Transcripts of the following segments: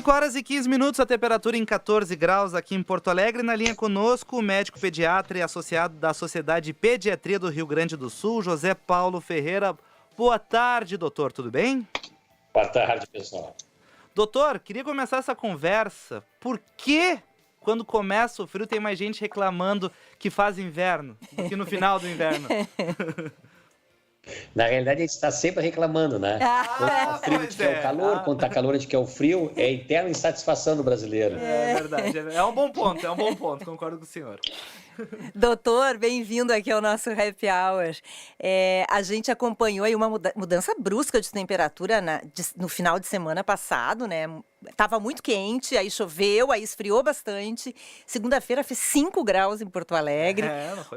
5h15, a temperatura em 14 graus aqui em Porto Alegre. Na linha conosco, o médico pediatra e associado da Sociedade de Pediatria do Rio Grande do Sul, José Paulo Ferreira. Boa tarde, doutor, tudo bem? Boa tarde, pessoal. Doutor, queria começar essa conversa. Por que, quando começa o frio, tem mais gente reclamando que faz inverno do que no final do inverno? Na realidade, a gente está sempre reclamando, né? Quando está frio, a gente quer o calor. Quando está calor, a gente quer o frio. É a eterna insatisfação do brasileiro. É verdade. É um bom ponto. Concordo com o senhor. Doutor, bem-vindo aqui ao nosso Happy Hour. A gente acompanhou aí uma mudança brusca de temperatura no final de semana passado, né? Tava muito quente, aí choveu, aí esfriou bastante. Segunda-feira fez 5 graus em Porto Alegre.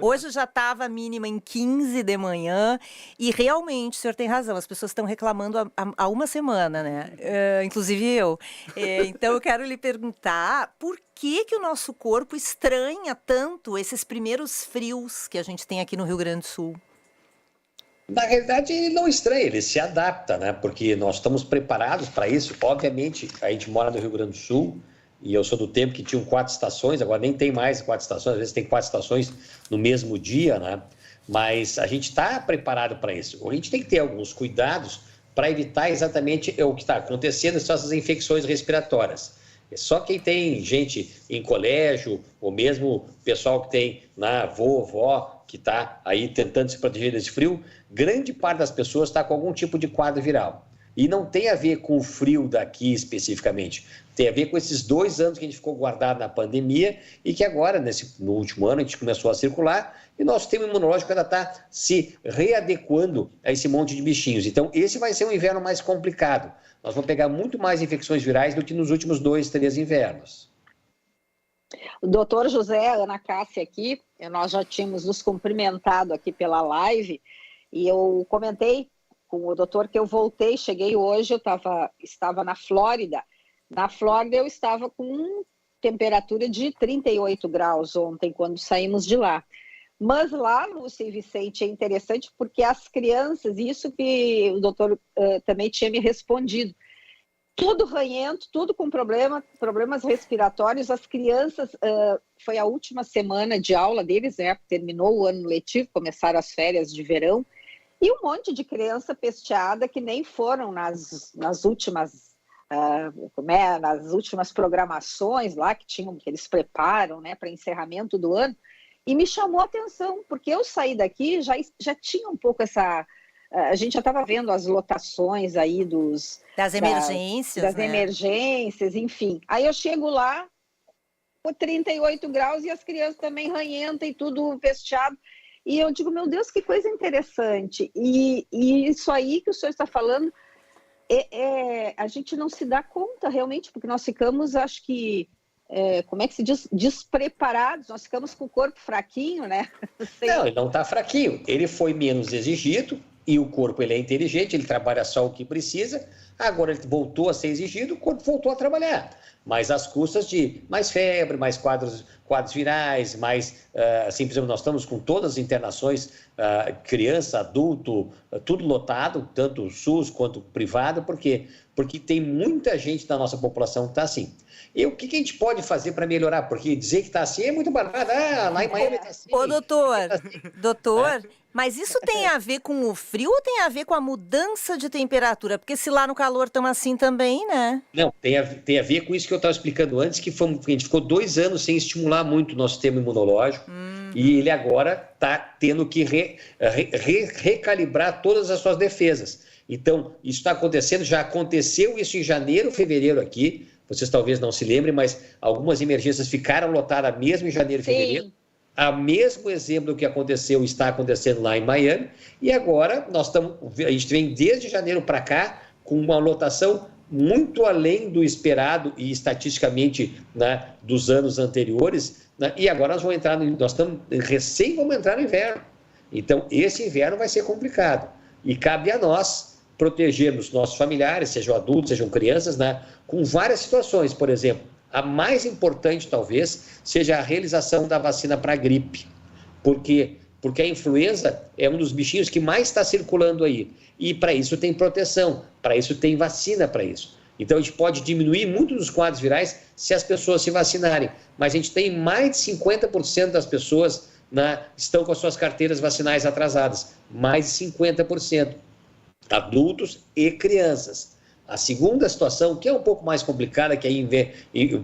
Hoje já estava mínima em 15 de manhã. E realmente, o senhor tem razão, as pessoas estão reclamando há uma semana, né? Inclusive eu. Então, eu quero lhe perguntar por que o nosso corpo estranha tanto esses primeiros frios que a gente tem aqui no Rio Grande do Sul? Na realidade, ele não estranha, ele se adapta, né? Porque nós estamos preparados para isso. Obviamente, a gente mora no Rio Grande do Sul e eu sou do tempo que tinham 4 estações, agora nem tem mais 4 estações, às vezes tem 4 estações no mesmo dia, né? Mas a gente está preparado para isso. A gente tem que ter alguns cuidados para evitar exatamente o que está acontecendo, são essas infecções respiratórias. Só quem tem gente em colégio, ou mesmo pessoal que tem avô, vó, que está aí tentando se proteger desse frio, grande parte das pessoas está com algum tipo de quadro viral. E não tem a ver com o frio daqui especificamente, tem a ver com esses 2 anos que a gente ficou guardado na pandemia e que agora, no último ano, a gente começou a circular e nosso sistema imunológico ainda está se readequando a esse monte de bichinhos. Então, esse vai ser um inverno mais complicado. Nós vamos pegar muito mais infecções virais do que nos últimos 2, 3 invernos. O doutor José, Ana Cássia aqui, nós já tínhamos nos cumprimentado aqui pela live e eu comentei com o doutor que eu voltei, cheguei hoje, eu estava na Flórida. Na Flórida eu estava com temperatura de 38 graus ontem, quando saímos de lá. Mas lá, Lúcia e Vicente, é interessante porque as crianças, isso que o doutor também tinha me respondido, tudo ranhento, tudo com problemas respiratórios. As crianças, foi a última semana de aula deles, né? Terminou o ano letivo, começaram as férias de verão, e um monte de criança pesteada que nem foram nas últimas programações lá que eles preparam, né, para encerramento do ano. E me chamou a atenção, porque eu saí daqui, já tinha um pouco essa... A gente já estava vendo as lotações aí das emergências, né? Emergências, enfim. Aí eu chego lá, com 38 graus, e as crianças também ranhentas e tudo pesteado. E eu digo, meu Deus, que coisa interessante. E isso aí que o senhor está falando, a gente não se dá conta realmente, porque nós ficamos, acho que... como é que se diz? Despreparados, nós ficamos com o corpo fraquinho, né? Não, ele não está fraquinho, ele foi menos exigido e o corpo ele é inteligente, ele trabalha só o que precisa, agora ele voltou a ser exigido, o corpo voltou a trabalhar, mas às custas de mais febre, mais quadros virais, mais, assim, por exemplo, nós estamos com todas as internações, criança, adulto, tudo lotado, tanto SUS quanto privado, por quê? Porque tem muita gente da nossa população que está assim. E o que a gente pode fazer para melhorar? Porque dizer que está assim é muito barato. Lá em Miami está assim. Ô, doutor, mas isso tem a ver com o frio ou tem a ver com a mudança de temperatura? Porque se lá no calor estamos assim também, né? Não, tem a ver com isso que eu estava explicando antes, que a gente ficou 2 anos sem estimular muito o nosso sistema imunológico. E ele agora está tendo que recalibrar todas as suas defesas. Então, isso está acontecendo, já aconteceu isso em janeiro, fevereiro aqui. Vocês talvez não se lembrem, mas algumas emergências ficaram lotadas mesmo em janeiro e fevereiro. O mesmo exemplo do que aconteceu está acontecendo lá em Miami. E agora a gente vem desde janeiro para cá com uma lotação muito além do esperado e estatisticamente, né, dos anos anteriores. Né, e agora vamos entrar no inverno. Então, esse inverno vai ser complicado. E cabe a nós protegermos nossos familiares, sejam adultos, sejam crianças, né, com várias situações. Por exemplo, a mais importante, talvez, seja a realização da vacina para a gripe. Por quê? Porque a influenza é um dos bichinhos que mais está circulando aí. E para isso tem proteção, para isso tem vacina para isso. Então, a gente pode diminuir muito dos quadros virais se as pessoas se vacinarem. Mas a gente tem mais de 50% das pessoas estão com as suas carteiras vacinais atrasadas. Mais de 50%. Adultos e crianças. A segunda situação, que é um pouco mais complicada, que aí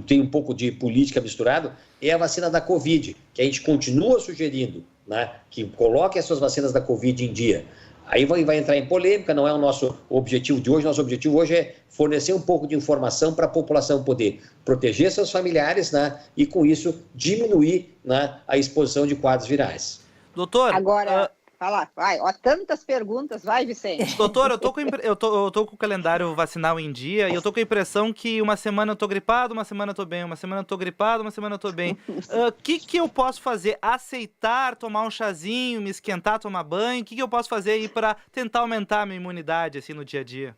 tem um pouco de política misturado, é a vacina da Covid, que a gente continua sugerindo, né, que coloque as suas vacinas da Covid em dia. Aí vai entrar em polêmica, não é o nosso objetivo de hoje. Nosso objetivo hoje é fornecer um pouco de informação para a população poder proteger seus familiares, né, e com isso diminuir, né, a exposição de quadros virais. Doutor... Agora... Fala, vai, ó, tantas perguntas, vai, Vicente. Doutor, eu tô com o calendário vacinal em dia e eu tô com a impressão que uma semana eu tô gripado, uma semana eu tô bem, uma semana eu tô gripado, uma semana eu tô bem. O que eu posso fazer? Aceitar, tomar um chazinho, me esquentar, tomar banho? O que eu posso fazer aí para tentar aumentar a minha imunidade, assim, no dia a dia?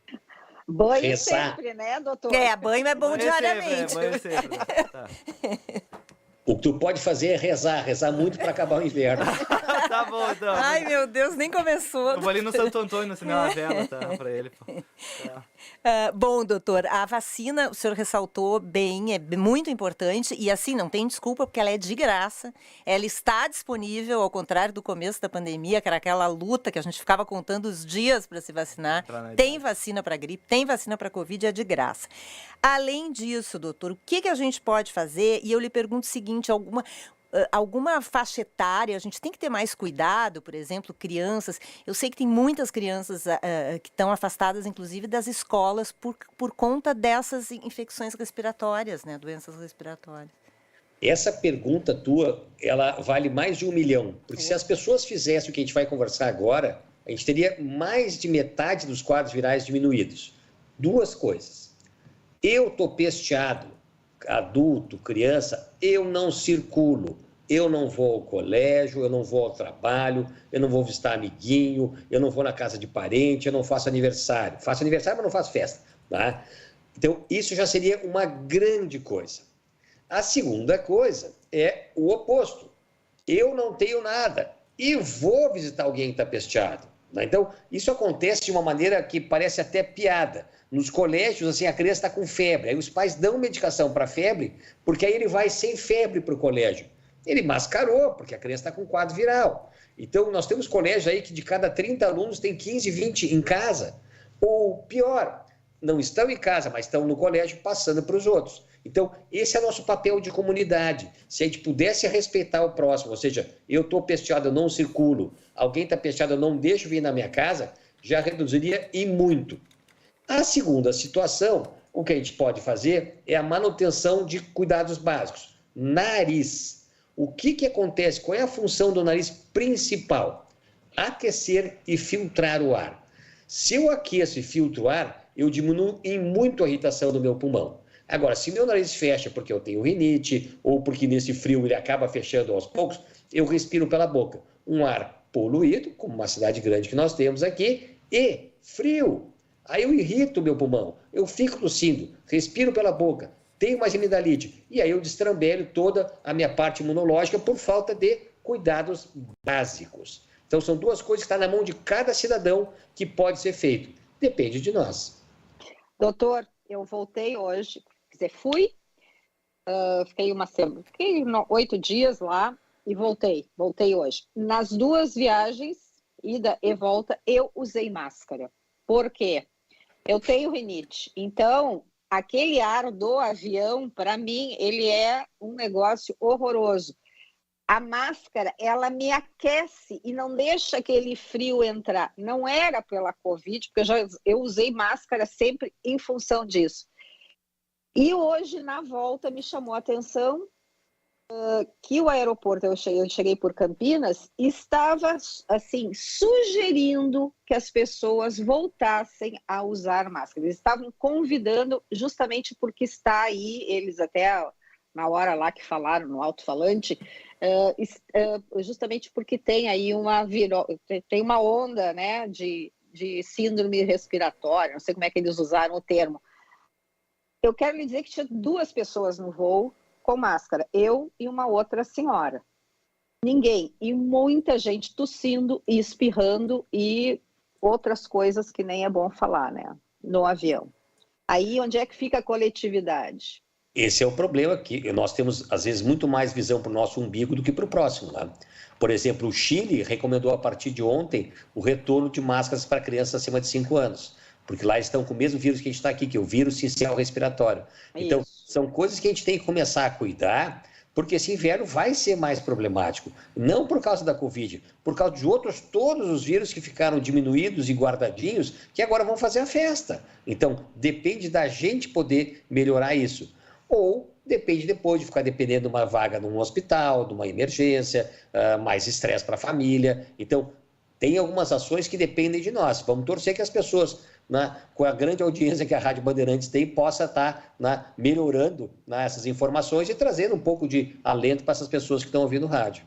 Banho sempre, né, doutor? Banho é bom banho diariamente. Banho sempre. Tá. O que tu pode fazer é rezar muito para acabar o inverno. Tá bom, então. Ai, meu Deus, nem começou. Eu vou ali no Santo Antônio acender uma vela, tá? Pra ele. Tá. Bom, doutor, a vacina, o senhor ressaltou bem, é muito importante e assim, não tem desculpa porque ela é de graça, ela está disponível, ao contrário do começo da pandemia, que era aquela luta que a gente ficava contando os dias para se vacinar. Tem vacina para gripe, tem vacina para Covid, é de graça. Além disso, doutor, o que a gente pode fazer? E eu lhe pergunto o seguinte, alguma faixa etária, a gente tem que ter mais cuidado, por exemplo, crianças. Eu sei que tem muitas crianças que estão afastadas, inclusive, das escolas por conta dessas infecções respiratórias, né? Doenças respiratórias. Essa pergunta tua, ela vale mais de 1 milhão. Porque se as pessoas fizessem o que a gente vai conversar agora, a gente teria mais de metade dos quadros virais diminuídos. Duas coisas. Eu estou pesteado, adulto, criança, eu não circulo, eu não vou ao colégio, eu não vou ao trabalho, eu não vou visitar amiguinho, eu não vou na casa de parente, eu não faço aniversário. Faço aniversário, mas não faço festa. Tá? Então, isso já seria uma grande coisa. A segunda coisa é o oposto. Eu não tenho nada e vou visitar alguém que está pesteado. Tá? Então, isso acontece de uma maneira que parece até piada. Nos colégios, assim, a criança está com febre, aí os pais dão medicação para febre, porque aí ele vai sem febre para o colégio. Ele mascarou, porque a criança está com quadro viral. Então, nós temos colégios aí que de cada 30 alunos tem 15, 20 em casa. Ou pior, não estão em casa, mas estão no colégio passando para os outros. Então, esse é nosso papel de comunidade. Se a gente pudesse respeitar o próximo, ou seja, eu estou pesteado, eu não circulo, alguém está pesteado, eu não deixo vir na minha casa, já reduziria e muito. A segunda situação, o que a gente pode fazer é a manutenção de cuidados básicos. Nariz. O que acontece? Qual é a função do nariz principal? Aquecer e filtrar o ar. Se eu aqueço e filtro o ar, eu diminuo em muito a irritação do meu pulmão. Agora, se meu nariz fecha porque eu tenho rinite ou porque nesse frio ele acaba fechando aos poucos, eu respiro pela boca. Um ar poluído, como uma cidade grande que nós temos aqui, e frio. Aí eu irrito o meu pulmão, eu fico tossindo, respiro pela boca, tenho uma amidalite, e aí eu destrambelho toda a minha parte imunológica por falta de cuidados básicos. Então são duas coisas que estão na mão de cada cidadão que pode ser feito. Depende de nós. Doutor, eu voltei hoje, quer dizer, fiquei 8 dias lá e voltei hoje. Nas duas viagens, ida e volta, eu usei máscara. Por quê? Eu tenho rinite, então aquele ar do avião, para mim, ele é um negócio horroroso. A máscara, ela me aquece e não deixa aquele frio entrar. Não era pela Covid, porque eu usei máscara sempre em função disso. E hoje, na volta, me chamou a atenção que o aeroporto, eu cheguei por Campinas, estava assim sugerindo que as pessoas voltassem a usar máscara. Eles estavam convidando, justamente porque está aí, eles até na hora lá que falaram no alto-falante, justamente porque tem aí tem uma onda, né, de síndrome respiratória, não sei como é que eles usaram o termo. Eu quero lhe dizer que tinha 2 pessoas no voo com máscara, eu e uma outra senhora. Ninguém. E muita gente tossindo e espirrando e outras coisas que nem é bom falar, né? No avião. Aí onde é que fica a coletividade? Esse é o problema, que nós temos, às vezes, muito mais visão para o nosso umbigo do que para o próximo, né? Por exemplo, o Chile recomendou a partir de ontem o retorno de máscaras para crianças acima de 5 anos, porque lá estão com o mesmo vírus que a gente está aqui, que é o vírus sincicial respiratório. Então, são coisas que a gente tem que começar a cuidar, porque esse inverno vai ser mais problemático, não por causa da Covid, por causa de todos os vírus que ficaram diminuídos e guardadinhos, que agora vão fazer a festa. Então, depende da gente poder melhorar isso. Ou depende depois de ficar dependendo de uma vaga num hospital, de uma emergência, mais estresse para a família. Então, tem algumas ações que dependem de nós. Vamos torcer que as pessoas, né, com a grande audiência que a Rádio Bandeirantes tem, possa estar, né, melhorando, né, essas informações e trazendo um pouco de alento para essas pessoas que estão ouvindo o rádio.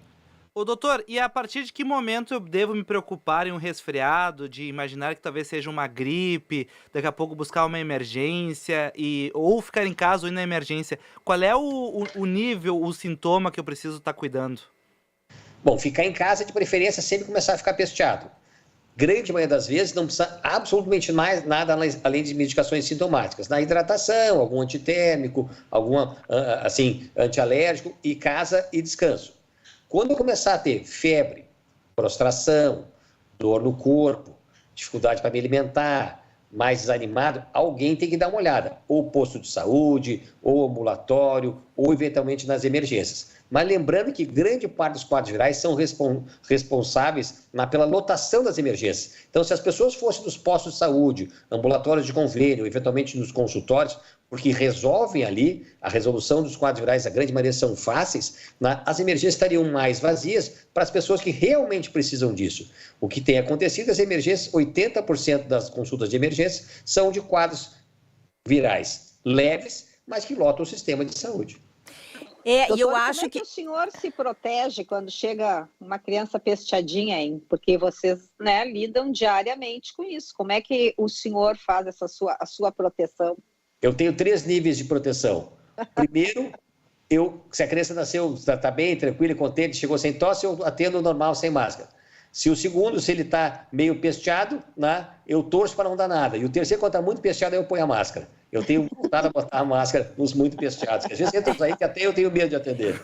Ô, doutor, e a partir de que momento eu devo me preocupar em um resfriado, de imaginar que talvez seja uma gripe, daqui a pouco buscar uma emergência, ou ficar em casa ou ir na emergência? Qual é o nível, o sintoma que eu preciso estar cuidando? Bom, ficar em casa, de preferência, sempre começar a ficar pesteado. Grande maioria das vezes não precisa absolutamente mais nada além de medicações sintomáticas. Na hidratação, algum antitérmico, algum assim, antialérgico, e casa e descanso. Quando eu começar a ter febre, prostração, dor no corpo, dificuldade para me alimentar, mais desanimado, alguém tem que dar uma olhada. Ou posto de saúde, ou ambulatório, ou eventualmente nas emergências. Mas lembrando que grande parte dos quadros virais são responsáveis pela lotação das emergências. Então, se as pessoas fossem dos postos de saúde, ambulatórios de convênio, eventualmente nos consultórios, porque resolvem ali, a resolução dos quadros virais, a grande maioria são fáceis, né? As emergências estariam mais vazias para as pessoas que realmente precisam disso. O que tem acontecido, as emergências, 80% das consultas de emergência são de quadros virais leves, mas que lotam o sistema de saúde. Doutor, e eu acho como é que o senhor se protege quando chega uma criança pesteadinha, hein? Porque vocês, né, lidam diariamente com isso. Como é que o senhor faz a sua proteção? Eu tenho 3 níveis de proteção. Primeiro, se a criança nasceu, está bem, tranquila, contente, chegou sem tosse, eu atendo normal, sem máscara. Se o segundo, se ele está meio pesteado, né, eu torço para não dar nada. E o terceiro, quando está muito pesteado, eu ponho a máscara. Eu tenho vontade de botar a máscara nos muito pesteados. Às vezes entra aí que até eu tenho medo de atender.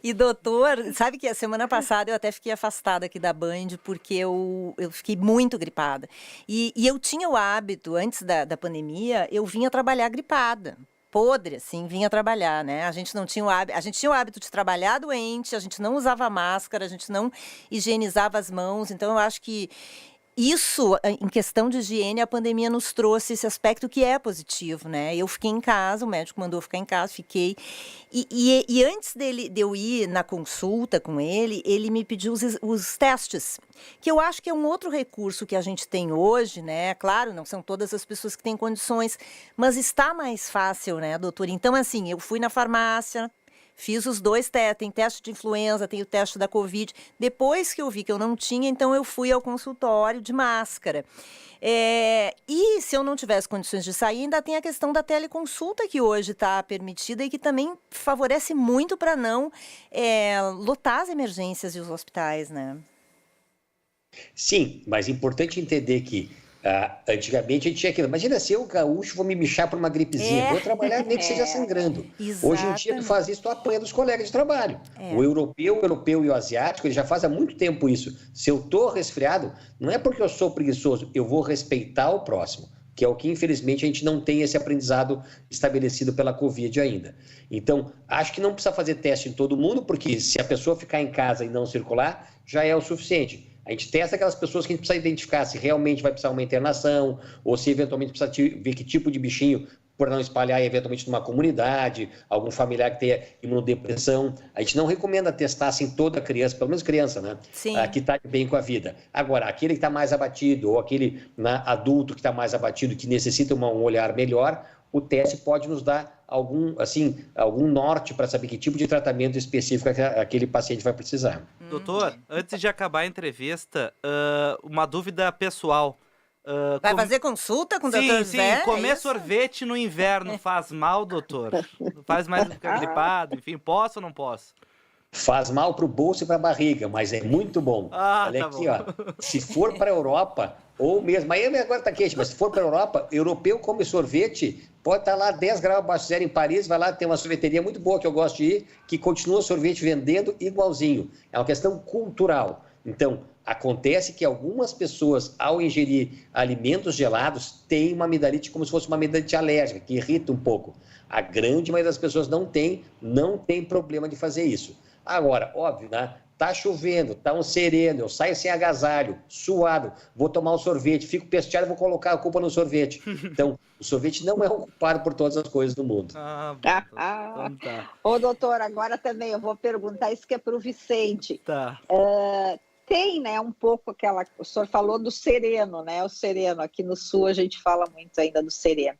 E doutor, sabe que a semana passada eu até fiquei afastada aqui da Band porque eu fiquei muito gripada. E eu tinha o hábito, antes da pandemia, eu vinha trabalhar gripada. Podre, assim, vinha trabalhar, né? A gente tinha o hábito de trabalhar doente, a gente não usava máscara, a gente não higienizava as mãos. Então, eu acho que isso, em questão de higiene, a pandemia nos trouxe esse aspecto que é positivo, né? Eu fiquei em casa, o médico mandou ficar em casa, fiquei. E antes de eu ir na consulta com ele me pediu os testes, que eu acho que é um outro recurso que a gente tem hoje, né? Claro, não são todas as pessoas que têm condições, mas está mais fácil, né, doutor? Então, assim, eu fui na farmácia, fiz os 2 testes, tem teste de influenza, tem o teste da Covid. Depois que eu vi que eu não tinha, então eu fui ao consultório de máscara. E se eu não tivesse condições de sair, ainda tem a questão da teleconsulta que hoje está permitida e que também favorece muito para não lotar as emergências e os hospitais, né? Sim, mas é importante entender que antigamente a gente tinha aquilo. Imagina se eu, gaúcho, vou me mexer por uma gripezinha. Vou trabalhar nem que seja sangrando. Exatamente. Hoje em dia, tu faz isso, tu apanha dos colegas de trabalho. O europeu e o asiático, ele já faz há muito tempo isso. Se eu tô resfriado, não é porque eu sou preguiçoso, eu vou respeitar o próximo, que é o que, infelizmente, a gente não tem esse aprendizado estabelecido pela Covid ainda. Então, acho que não precisa fazer teste em todo mundo, porque se a pessoa ficar em casa e não circular, já é o suficiente. A gente testa aquelas pessoas que a gente precisa identificar se realmente vai precisar uma internação ou se eventualmente precisa ver que tipo de bichinho, por não espalhar eventualmente numa comunidade, algum familiar que tenha imunodepressão. A gente não recomenda testar assim toda criança, pelo menos criança, né? Sim. Que está bem com a vida. Agora, aquele que está mais abatido ou aquele adulto que está mais abatido, que necessita um olhar melhor, o teste pode nos dar algum norte para saber que tipo de tratamento específico aquele paciente vai precisar. Doutor, antes de acabar a entrevista, uma dúvida pessoal. Vai fazer consulta com o doutor José? Sim, comer sorvete no inverno faz mal, doutor? Faz mais ficar gripado? Enfim, posso ou não posso? Faz mal para o bolso e para a barriga, mas é muito bom. Olha tá aqui, bom. ó. Se for para a Europa, ou mesmo... Miami agora está quente, mas se for para a Europa, europeu come sorvete, pode estar lá 10 graus abaixo de zero em Paris, vai lá, tem uma sorveteria muito boa que eu gosto de ir, que continua sorvete vendendo igualzinho. É uma questão cultural. Então, acontece que algumas pessoas, ao ingerir alimentos gelados, têm uma amidalite como se fosse uma amidalite alérgica, que irrita um pouco. A grande maioria das pessoas não tem problema de fazer isso. Agora, óbvio, né? Tá chovendo, tá um sereno, eu saio sem agasalho, suado, vou tomar um sorvete, fico pesteado, vou colocar a culpa no sorvete. Então, o sorvete não é um culpado por todas as coisas do mundo. Então tá. Ô, doutor, agora também eu vou perguntar isso que é para o Vicente. Tá. Tem, né, um pouco aquela... O senhor falou do sereno, né? O sereno, aqui no Sul a gente fala muito ainda do sereno.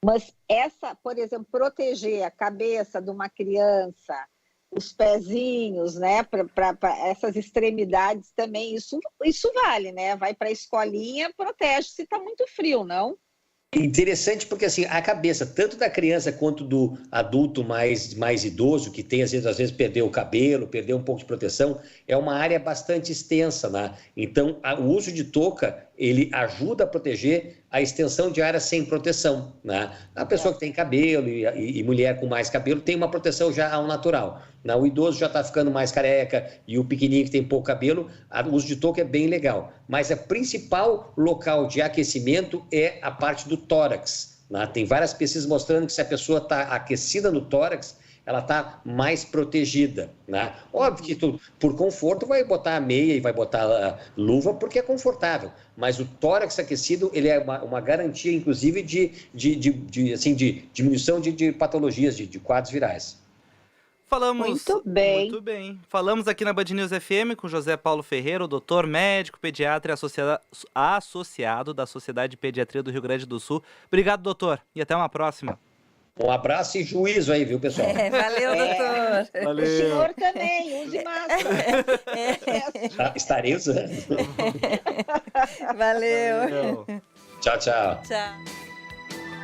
Mas essa, por exemplo, proteger a cabeça de uma criança, os pezinhos, né, para essas extremidades também, isso vale, né? Vai para a escolinha, protege se está muito frio, não? Interessante porque assim, a cabeça, tanto da criança quanto do adulto mais idoso, que tem às vezes perdeu o cabelo, perdeu um pouco de proteção, é uma área bastante extensa, né? Então, o uso de touca, ele ajuda a proteger a extensão de área sem proteção, né? A pessoa que tem cabelo e mulher com mais cabelo tem uma proteção já ao natural, né? O idoso já está ficando mais careca e o pequenininho que tem pouco cabelo, o uso de touca é bem legal. Mas o principal local de aquecimento é a parte do tórax, né? Tem várias pesquisas mostrando que se a pessoa está aquecida no tórax, ela está mais protegida, né? Óbvio que tu, por conforto, vai botar a meia e vai botar a luva porque é confortável, mas o tórax aquecido, ele é uma garantia, inclusive, de diminuição de patologias, de quadros virais. Falamos muito bem. Muito bem. Falamos aqui na Band News FM com José Paulo Ferreira, o doutor, médico, pediatra e associado da Sociedade de Pediatria do Rio Grande do Sul. Obrigado, doutor, e até uma próxima. Um abraço e juízo aí, viu, pessoal? Valeu, doutor. Valeu. O senhor também, use máscara. Estarei usando. Valeu. Valeu. Tchau, tchau. Tchau.